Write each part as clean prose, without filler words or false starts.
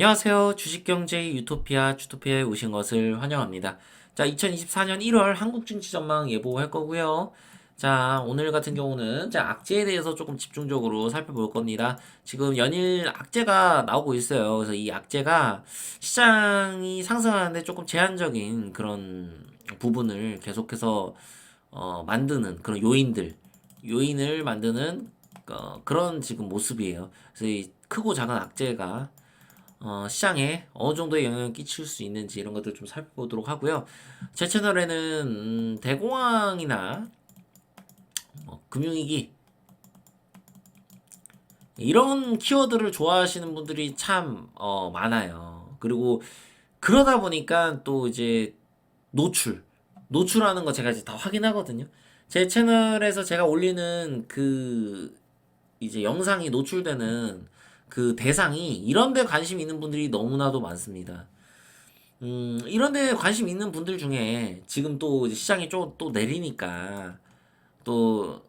안녕하세요. 주식경제 유토피아 주토피아에 오신 것을 환영합니다. 자, 2024년 1월 한국 증시 전망 예보할 거고요. 자, 오늘 같은 경우는 악재에 대해서 조금 집중적으로 살펴볼 겁니다. 지금 연일 악재가 나오고 있어요. 그래서 이 악재가 시장이 상승하는데 조금 제한적인 그런 부분을 계속해서 만드는 그런 요인을 만드는 그런 지금 모습이에요. 그래서 이 크고 작은 악재가 시장에 어느 정도의 영향을 끼칠 수 있는지 이런 것들 좀 살펴보도록 하고요. 제 채널에는 대공황이나 금융위기 이런 키워드를 좋아하시는 분들이 참 많아요. 그리고 그러다 보니까 또 이제 노출하는 거 제가 이제 다 확인하거든요. 제 채널에서 제가 올리는 그 이제 영상이 노출되는 그 대상이 이런 데 관심 있는 분들이 너무나도 많습니다. 이런 데 관심 있는 분들 중에 지금 또 이제 시장이 좀 또 내리니까 또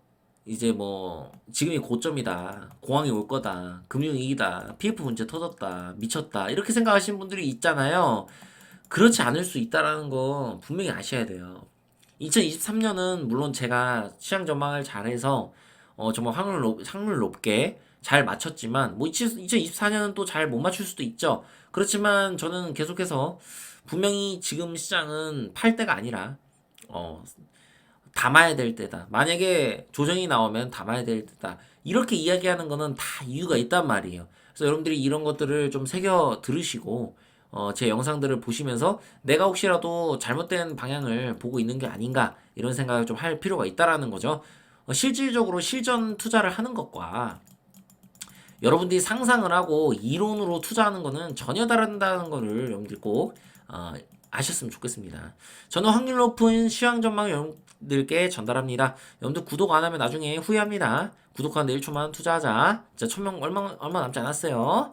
이제 뭐 지금이 고점이다. 공황이 올 거다. 금융위기다. PF 문제 터졌다. 미쳤다. 이렇게 생각하시는 분들이 있잖아요. 그렇지 않을 수 있다라는 거 분명히 아셔야 돼요. 2023년은 물론 제가 시장 전망을 잘해서 정말 확률 높게 잘 맞췄지만 뭐 2024년은 또 잘 못 맞출 수도 있죠. 그렇지만 저는 계속해서 분명히 지금 시장은 팔 때가 아니라 어, 담아야 될 때다. 만약에 조정이 나오면 담아야 될 때다. 이렇게 이야기하는 거는 다 이유가 있단 말이에요. 그래서 여러분들이 이런 것들을 좀 새겨 들으시고 제 영상들을 보시면서 내가 혹시라도 잘못된 방향을 보고 있는 게 아닌가 이런 생각을 좀 할 필요가 있다라는 거죠. 실질적으로 실전 투자를 하는 것과 여러분들이 상상을 하고 이론으로 투자하는 거는 전혀 다르다는 거를 여러분들 꼭 아셨으면 좋겠습니다. 저는 확률 높은 시황 전망을 여러분들께 전달합니다. 여러분들 구독 안 하면 나중에 후회합니다. 구독하는데 1초만 투자하자. 자, 1000명 얼마 남지 않았어요.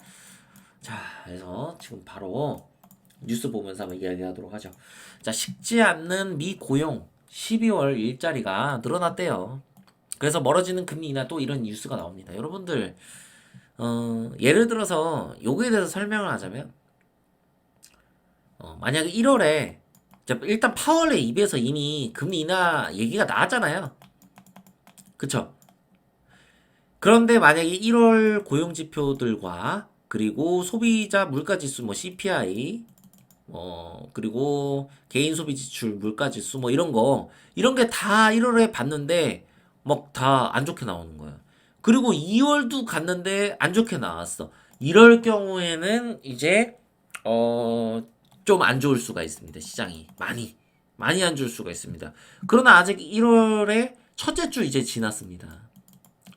자, 그래서 지금 바로 뉴스 보면서 한번 이야기하도록 하죠. 자, 식지 않는 미 고용 12월 일자리가 늘어났대요. 그래서 멀어지는 금리 인하 또 이런 뉴스가 나옵니다. 여러분들 예를 들어서 요거에 대해서 설명을 하자면 만약에 1월에 일단 파월의 입에서 이미 금리 인하 얘기가 나왔잖아요. 그쵸? 그런데 만약에 1월 고용지표들과 그리고 소비자 물가지수 뭐 CPI 그리고 개인 소비 지출 물가지수 뭐 이런 게 다 1월에 봤는데 막 다 안 좋게 나오는 거예요. 그리고 2월도 갔는데 안 좋게 나왔어. 이럴 경우에는 이제 좀 안 좋을 수가 있습니다. 시장이 많이 안 좋을 수가 있습니다. 그러나 아직 1월에 첫째 주 이제 지났습니다.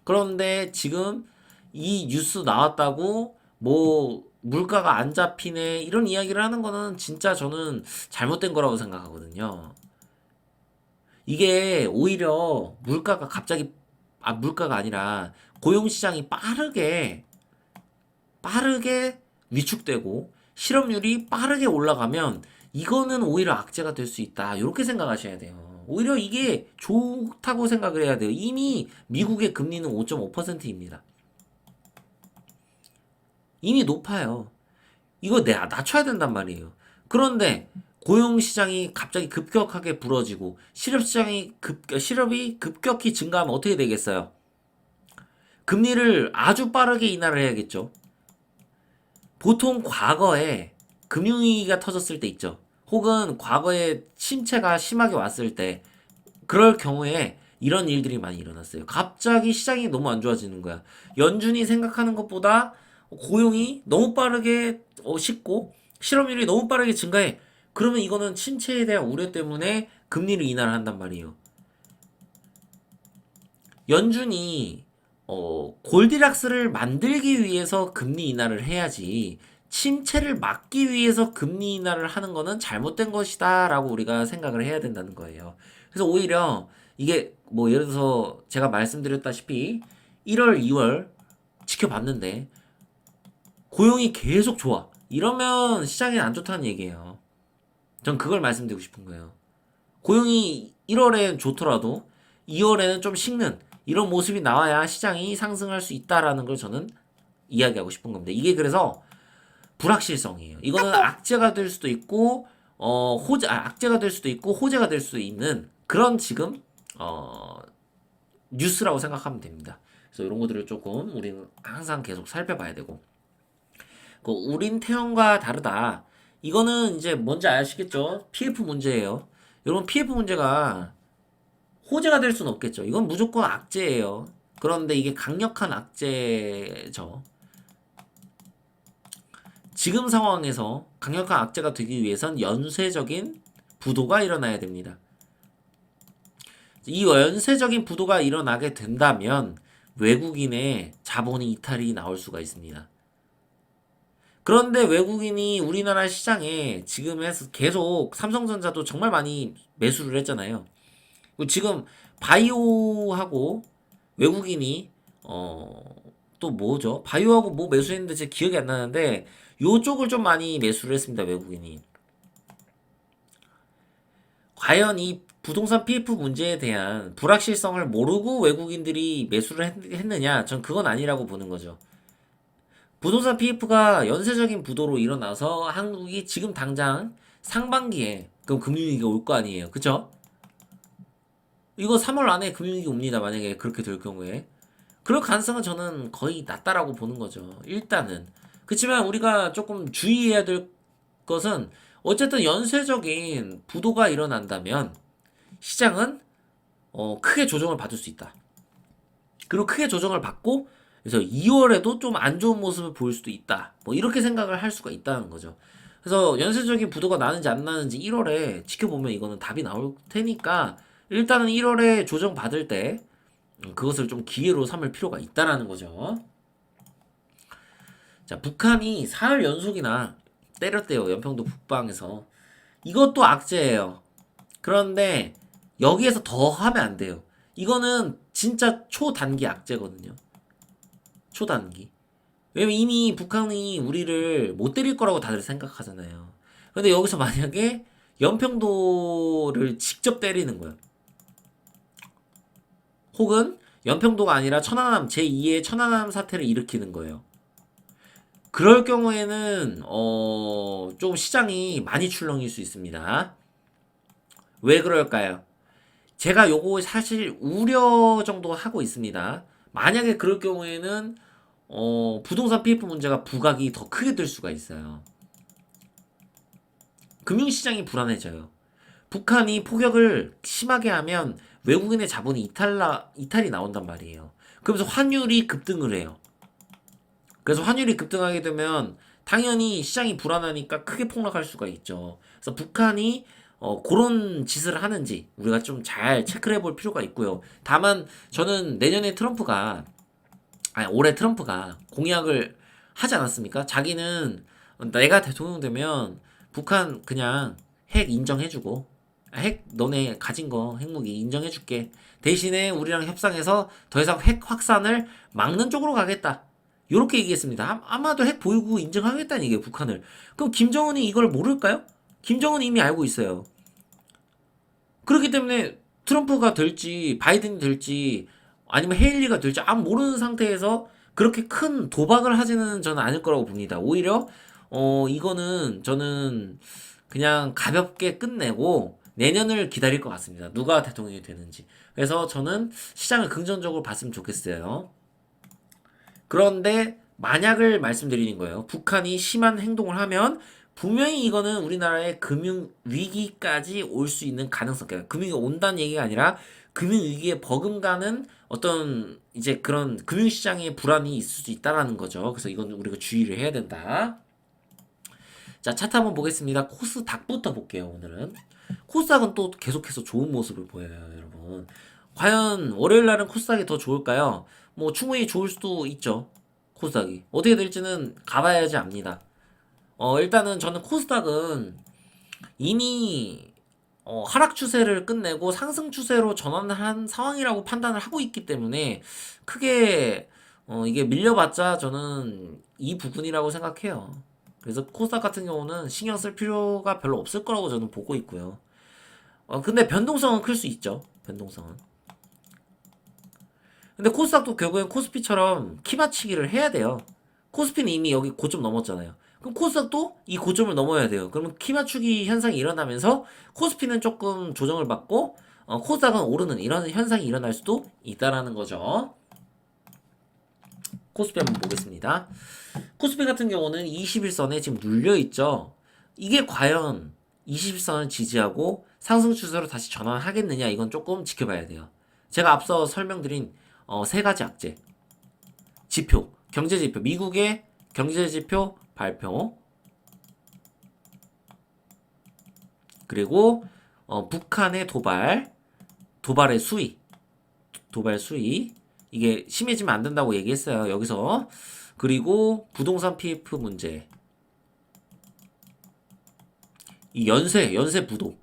그런데 지금 이 뉴스 나왔다고 뭐 물가가 안 잡히네 이런 이야기를 하는 거는 진짜 저는 잘못된 거라고 생각하거든요. 이게 오히려 물가가 갑자기 물가가 아니라 고용 시장이 빠르게 위축되고 실업률이 빠르게 올라가면 이거는 오히려 악재가 될 수 있다. 이렇게 생각하셔야 돼요. 오히려 이게 좋다고 생각을 해야 돼요. 이미 미국의 금리는 5.5%입니다. 이미 높아요. 이거 내가 낮춰야 된단 말이에요. 그런데 고용 시장이 갑자기 급격하게 불어지고 실업이 급격히 증가하면 어떻게 되겠어요? 금리를 아주 빠르게 인하를 해야겠죠. 보통 과거에 금융위기가 터졌을 때 있죠. 혹은 과거에 침체가 심하게 왔을 때 그럴 경우에 이런 일들이 많이 일어났어요. 갑자기 시장이 너무 안 좋아지는 거야. 연준이 생각하는 것보다 고용이 너무 빠르게 식고 실업률이 너무 빠르게 증가해. 그러면 이거는 침체에 대한 우려 때문에 금리를 인하를 한단 말이에요. 연준이 골디락스를 만들기 위해서 금리 인하를 해야지 침체를 막기 위해서 금리 인하를 하는 거는 잘못된 것이다 라고 우리가 생각을 해야 된다는 거예요. 그래서 오히려 이게 뭐 예를 들어서 제가 말씀드렸다시피 1월, 2월 지켜봤는데 고용이 계속 좋아. 이러면 시장이 안 좋다는 얘기예요. 전 그걸 말씀드리고 싶은 거예요. 고용이 1월엔 좋더라도 2월에는 좀 식는 이런 모습이 나와야 시장이 상승할 수 있다라는 걸 저는 이야기하고 싶은 겁니다. 이게 그래서 불확실성이에요. 이거는 악재가 될 수도 있고 악재가 될 수도 있고 호재가 될 수도 있는 그런 지금 뉴스라고 생각하면 됩니다. 그래서 이런 것들을 조금 우리는 항상 계속 살펴봐야 되고 그 우린 태형과 다르다. 이거는 이제 뭔지 아시겠죠? PF 문제예요. 여러분 PF 문제가 호재가 될 수는 없겠죠. 이건 무조건 악재예요. 그런데 이게 강력한 악재죠. 지금 상황에서 강력한 악재가 되기 위해선 연쇄적인 부도가 일어나야 됩니다. 이 연쇄적인 부도가 일어나게 된다면 외국인의 자본이 이탈이 나올 수가 있습니다. 그런데 외국인이 우리나라 시장에 지금에서 계속 삼성전자도 정말 많이 매수를 했잖아요. 지금 바이오하고 외국인이 또 뭐죠? 바이오하고 뭐 매수했는데 제 기억이 안 나는데 요쪽을 좀 많이 매수를 했습니다. 외국인이. 과연 이 부동산 PF 문제에 대한 불확실성을 모르고 외국인들이 매수를 했느냐? 전 그건 아니라고 보는 거죠. 부동산 PF가 연쇄적인 부도로 일어나서 한국이 지금 당장 상반기에 그럼 금융위기가 올 거 아니에요. 그쵸? 이거 3월 안에 금융위기 옵니다. 만약에 그렇게 될 경우에. 그럴 가능성은 저는 거의 낮다라고 보는 거죠. 일단은. 그렇지만 우리가 조금 주의해야 될 것은 어쨌든 연쇄적인 부도가 일어난다면 시장은 크게 조정을 받을 수 있다. 그리고 크게 조정을 받고 그래서 2월에도 좀 안 좋은 모습을 보일 수도 있다. 뭐 이렇게 생각을 할 수가 있다는 거죠. 그래서 연쇄적인 부도가 나는지 안 나는지 1월에 지켜보면 이거는 답이 나올 테니까 일단은 1월에 조정 받을 때 그것을 좀 기회로 삼을 필요가 있다라는 거죠. 자, 북한이 사흘 연속이나 때렸대요. 연평도 북방에서. 이것도 악재예요. 그런데 여기에서 더 하면 안 돼요. 이거는 진짜 초단기 악재거든요. 초단기. 왜냐면 이미 북한이 우리를 못 때릴 거라고 다들 생각하잖아요. 근데 여기서 만약에 연평도를 직접 때리는 거예요. 혹은 연평도가 아니라 천안함 제2의 천안함 사태를 일으키는 거예요. 그럴 경우에는 좀 시장이 많이 출렁일 수 있습니다. 왜 그럴까요? 제가 요거 사실 우려 정도 하고 있습니다. 만약에 그럴 경우에는 부동산 PF 문제가 부각이 더 크게 될 수가 있어요. 금융시장이 불안해져요. 북한이 포격을 심하게 하면 외국인의 자본이 이탈이 나온단 말이에요. 그러면서 환율이 급등을 해요. 그래서 환율이 급등하게 되면 당연히 시장이 불안하니까 크게 폭락할 수가 있죠. 그래서 북한이 그런 짓을 하는지 우리가 좀 잘 체크를 해볼 필요가 있고요. 다만 저는 내년에 올해 트럼프가 공약을 하지 않았습니까? 자기는 내가 대통령 되면 북한 그냥 핵 인정해주고 핵 너네 가진 거 핵무기 인정해줄게. 대신에 우리랑 협상해서 더 이상 핵 확산을 막는 쪽으로 가겠다. 요렇게 얘기했습니다. 아마도 핵 보유국 인정하겠다는 얘기예요, 북한을. 그럼 김정은이 이걸 모를까요? 김정은이 이미 알고 있어요. 그렇기 때문에 트럼프가 될지 바이든이 될지 아니면 헤일리가 될지 아무 모르는 상태에서 그렇게 큰 도박을 하지는 저는 않을 거라고 봅니다. 오히려 이거는 저는 그냥 가볍게 끝내고 내년을 기다릴 것 같습니다. 누가 대통령이 되는지. 그래서 저는 시장을 긍정적으로 봤으면 좋겠어요. 그런데 만약을 말씀드리는 거예요. 북한이 심한 행동을 하면 분명히 이거는 우리나라의 금융 위기까지 올 수 있는 가능성, 그러니까 금융이 온다는 얘기가 아니라 금융 위기에 버금가는 어떤 이제 그런 금융시장의 불안이 있을 수 있다라는 거죠. 그래서 이건 우리가 주의를 해야 된다. 자, 차트 한번 보겠습니다. 코스닥부터 볼게요, 오늘은. 코스닥은 또 계속해서 좋은 모습을 보여요, 여러분. 과연 월요일 날은 코스닥이 더 좋을까요? 뭐 충분히 좋을 수도 있죠. 코스닥이. 어떻게 될지는 가봐야지 압니다. 일단은 저는 코스닥은 이미 하락 추세를 끝내고 상승 추세로 전환한 상황이라고 판단을 하고 있기 때문에 크게 이게 밀려봤자 저는 이 부분이라고 생각해요. 그래서 코스닥 같은 경우는 신경 쓸 필요가 별로 없을 거라고 저는 보고 있고요. 근데 변동성은 클 수 있죠. 변동성은. 근데 코스닥도 결국엔 코스피처럼 키 맞추기를 해야 돼요. 코스피는 이미 여기 고점 넘었잖아요. 그럼 코스닥도 이 고점을 넘어야 돼요. 그러면 키 맞추기 현상이 일어나면서 코스피는 조금 조정을 받고 코스닥은 오르는 이런 현상이 일어날 수도 있다라는 거죠. 코스피 한번 보겠습니다. 코스피 같은 경우는 21선에 지금 눌려있죠. 이게 과연 21선을 지지하고 상승 추세로 다시 전환하겠느냐, 이건 조금 지켜봐야 돼요. 제가 앞서 설명드린 세 가지 악재, 지표, 경제지표, 미국의 경제지표 발표, 그리고 북한의 도발의 수위, 도발 수위, 이게 심해지면 안 된다고 얘기했어요, 여기서. 그리고 부동산 PF 문제, 이 연쇄 부도,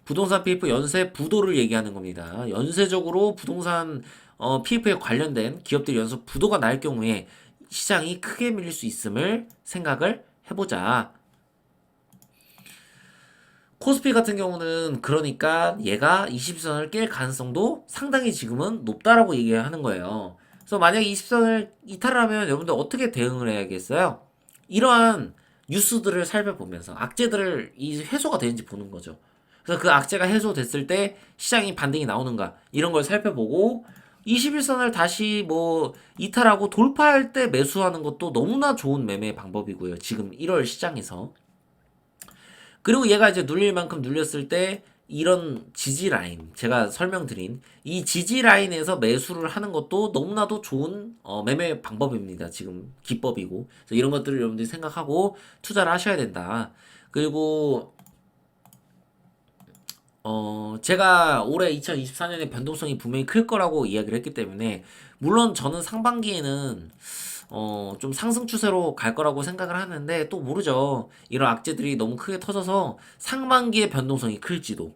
부동산 PF 연쇄 부도를 얘기하는 겁니다. 연쇄적으로 부동산 PF에 관련된 기업들이 연쇄 부도가 날 경우에 시장이 크게 밀릴 수 있음을 생각을 해보자. 코스피 같은 경우는 그러니까 얘가 20선을 깰 가능성도 상당히 지금은 높다라고 얘기하는 거예요. 그래서 만약 20선을 이탈하면 여러분들 어떻게 대응을 해야겠어요? 이러한 뉴스들을 살펴보면서 악재들을 해소가 되는지 보는 거죠. 그래서 그 악재가 해소됐을 때 시장이 반등이 나오는가 이런 걸 살펴보고 21선을 다시 뭐 이탈하고 돌파할 때 매수하는 것도 너무나 좋은 매매 방법이고요. 지금 1월 시장에서. 그리고 얘가 이제 눌릴 만큼 눌렸을 때 이런 지지 라인, 제가 설명드린 이 지지 라인에서 매수를 하는 것도 너무나도 좋은 매매 방법입니다. 지금 기법이고. 그래서 이런 것들을 여러분들이 생각하고 투자를 하셔야 된다. 그리고 제가 올해 2024년에 변동성이 분명히 클 거라고 이야기를 했기 때문에, 물론 저는 상반기에는 좀 상승 추세로 갈 거라고 생각을 하는데, 또 모르죠. 이런 악재들이 너무 크게 터져서 상반기에 변동성이 클지도.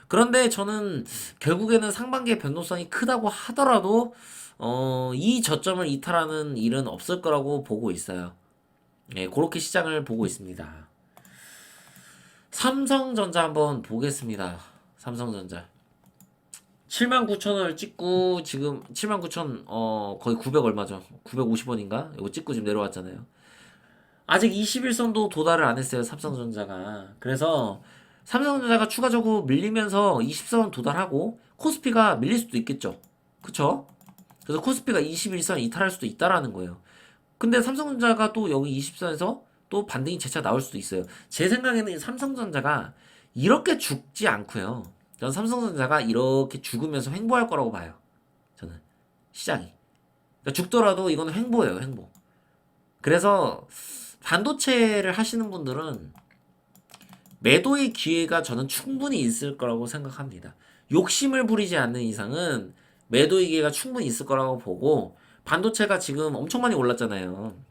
그런데 저는 결국에는 상반기에 변동성이 크다고 하더라도, 이 저점을 이탈하는 일은 없을 거라고 보고 있어요. 예, 그렇게 시장을 보고 있습니다. 삼성전자 한번 보겠습니다. 삼성전자 79,000원을 찍고 지금 79,000 거의 900 얼마죠? 950원인가? 이거 찍고 지금 내려왔잖아요. 아직 21선도 도달을 안 했어요, 삼성전자가. 그래서 삼성전자가 추가적으로 밀리면서 20선 도달하고 코스피가 밀릴 수도 있겠죠. 그쵸? 그래서 코스피가 21선 이탈할 수도 있다라는 거예요. 근데 삼성전자가 또 여기 20선에서 또 반등이 재차 나올 수도 있어요. 제 생각에는 삼성전자가 이렇게 죽지 않고요. 저는 삼성전자가 이렇게 죽으면서 횡보할 거라고 봐요. 저는 시장이. 그러니까 죽더라도 이건 횡보예요, 횡보. 그래서 반도체를 하시는 분들은 매도의 기회가 저는 충분히 있을 거라고 생각합니다. 욕심을 부리지 않는 이상은 매도의 기회가 충분히 있을 거라고 보고, 반도체가 지금 엄청 많이 올랐잖아요.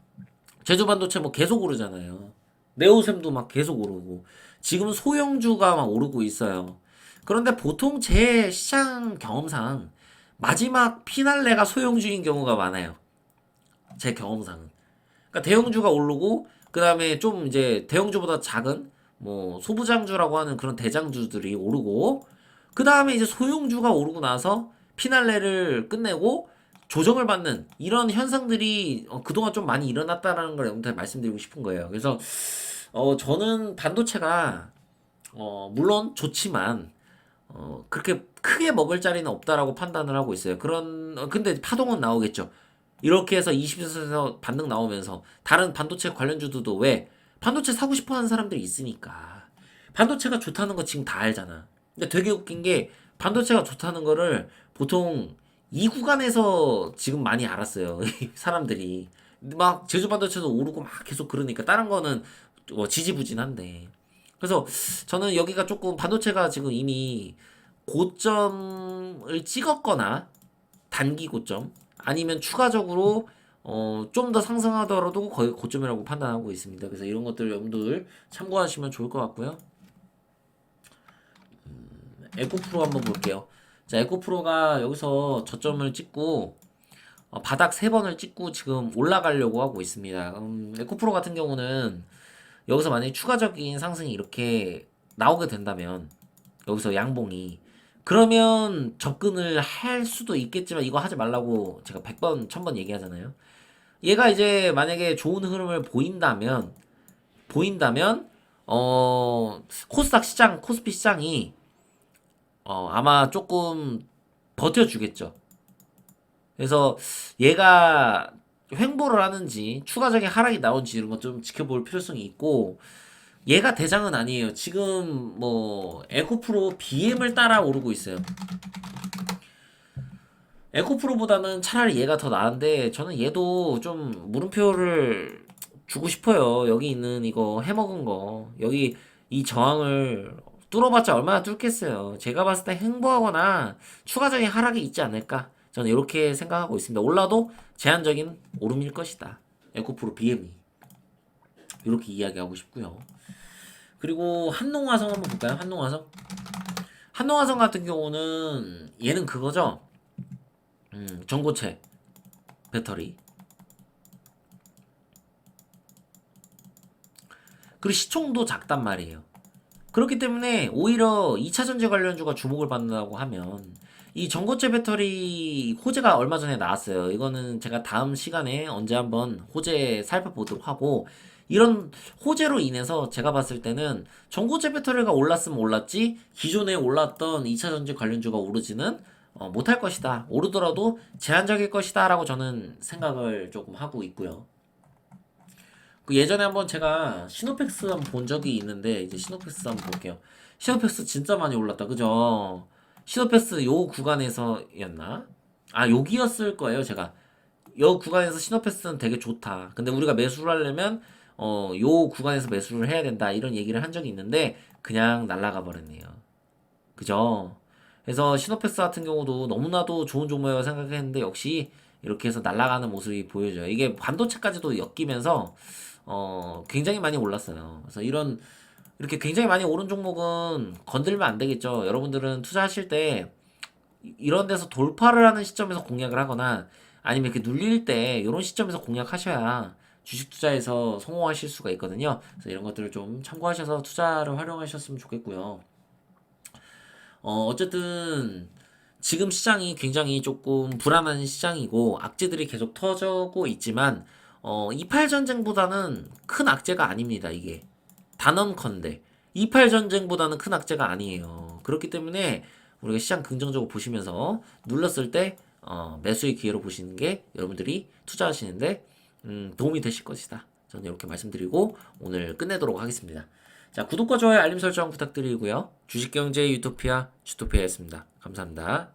제조 반도체 뭐 계속 오르잖아요. 네오셈도 막 계속 오르고 지금 소형주가 막 오르고 있어요. 그런데 보통 제 시장 경험상 마지막 피날레가 소형주인 경우가 많아요. 제 경험상은. 그러니까 대형주가 오르고 그 다음에 좀 이제 대형주보다 작은 뭐 소부장주라고 하는 그런 대장주들이 오르고, 그 다음에 이제 소형주가 오르고 나서 피날레를 끝내고 조정을 받는 이런 현상들이 그동안 좀 많이 일어났다라는 걸 여러분들 말씀드리고 싶은 거예요. 그래서 저는 반도체가 물론 좋지만 그렇게 크게 먹을 자리는 없다라고 판단을 하고 있어요. 근데 파동은 나오겠죠. 이렇게 해서 20에서 반등 나오면서 다른 반도체 관련주들도, 왜 반도체 사고 싶어 하는 사람들이 있으니까. 반도체가 좋다는 거 지금 다 알잖아. 근데 되게 웃긴 게 반도체가 좋다는 거를 보통 이 구간에서 지금 많이 알았어요. 사람들이. 막 제조 반도체도 오르고 막 계속 그러니까 다른 거는 지지부진한데. 그래서 저는 여기가 조금 반도체가 지금 이미 고점을 찍었거나 단기 고점, 아니면 추가적으로 좀 더 상승하더라도 거의 고점이라고 판단하고 있습니다. 그래서 이런 것들 여러분들 참고하시면 좋을 것 같고요. 에코프로 한번 볼게요. 자, 에코프로가 여기서 저점을 찍고 바닥 3번을 찍고 지금 올라가려고 하고 있습니다. 에코프로 같은 경우는 여기서 만약에 추가적인 상승이 이렇게 나오게 된다면, 여기서 양봉이, 그러면 접근을 할 수도 있겠지만 이거 하지 말라고 제가 100번 1000번 얘기하잖아요. 얘가 이제 만약에 좋은 흐름을 보인다면 코스닥 시장, 코스피 시장이 아마 조금 버텨주겠죠. 그래서 얘가 횡보를 하는지 추가적인 하락이 나온지 이런 거 좀 지켜볼 필요성이 있고, 얘가 대장은 아니에요. 지금 뭐 에코프로 BM을 따라 오르고 있어요. 에코프로보다는 차라리 얘가 더 나은데, 저는 얘도 좀 물음표를 주고 싶어요. 여기 있는 이거 해먹은 거, 여기 이 저항을 뚫어봤자 얼마나 뚫겠어요. 제가 봤을 때 횡보하거나 추가적인 하락이 있지 않을까, 저는 이렇게 생각하고 있습니다. 올라도 제한적인 오름일 것이다, 에코프로 BM이. 이렇게 이야기하고 싶고요. 그리고 한농화성 한번 볼까요? 한농화성 같은 경우는 얘는 그거죠. 전고체 배터리. 그리고 시총도 작단 말이에요. 그렇기 때문에 오히려 2차 전지 관련주가 주목을 받는다고 하면, 이 전고체 배터리 호재가 얼마 전에 나왔어요. 이거는 제가 다음 시간에 언제 한번 호재 살펴보도록 하고, 이런 호재로 인해서 제가 봤을 때는 전고체 배터리가 올랐으면 올랐지, 기존에 올랐던 2차 전지 관련주가 오르지는 못할 것이다. 오르더라도 제한적일 것이다 라고 저는 생각을 조금 하고 있고요. 그 예전에 한번 제가 시노펙스 한번 본 적이 있는데, 이제 시노펙스 한번 볼게요. 시노펙스 진짜 많이 올랐다, 그죠? 시노펙스 요 구간에서였나? 아, 여기였을 거예요. 제가 요 구간에서 시노펙스는 되게 좋다, 근데 우리가 매수를 하려면 요 구간에서 매수를 해야 된다, 이런 얘기를 한 적이 있는데 그냥 날아가 버렸네요. 그죠? 그래서 시노펙스 같은 경우도 너무나도 좋은 종목이라고 생각했는데, 역시 이렇게 해서 날아가는 모습이 보여져요. 이게 반도체까지도 엮이면서 굉장히 많이 올랐어요. 그래서 이렇게 굉장히 많이 오른 종목은 건들면 안 되겠죠. 여러분들은 투자하실 때 이런 데서 돌파를 하는 시점에서 공략을 하거나, 아니면 이렇게 눌릴 때 이런 시점에서 공략하셔야 주식 투자에서 성공하실 수가 있거든요. 그래서 이런 것들을 좀 참고하셔서 투자를 활용하셨으면 좋겠고요. 어쨌든 지금 시장이 굉장히 조금 불안한 시장이고 악재들이 계속 터지고 있지만, 28 전쟁보다는 큰 악재가 아닙니다. 이게 단언컨대 28 전쟁보다는 큰 악재가 아니에요. 그렇기 때문에 우리가 시장 긍정적으로 보시면서 눌렀을 때 매수의 기회로 보시는 게 여러분들이 투자하시는데 도움이 되실 것이다, 저는 이렇게 말씀드리고 오늘 끝내도록 하겠습니다. 자, 구독과 좋아요, 알림 설정 부탁드리고요. 주식경제 유토피아 주토피아였습니다. 감사합니다.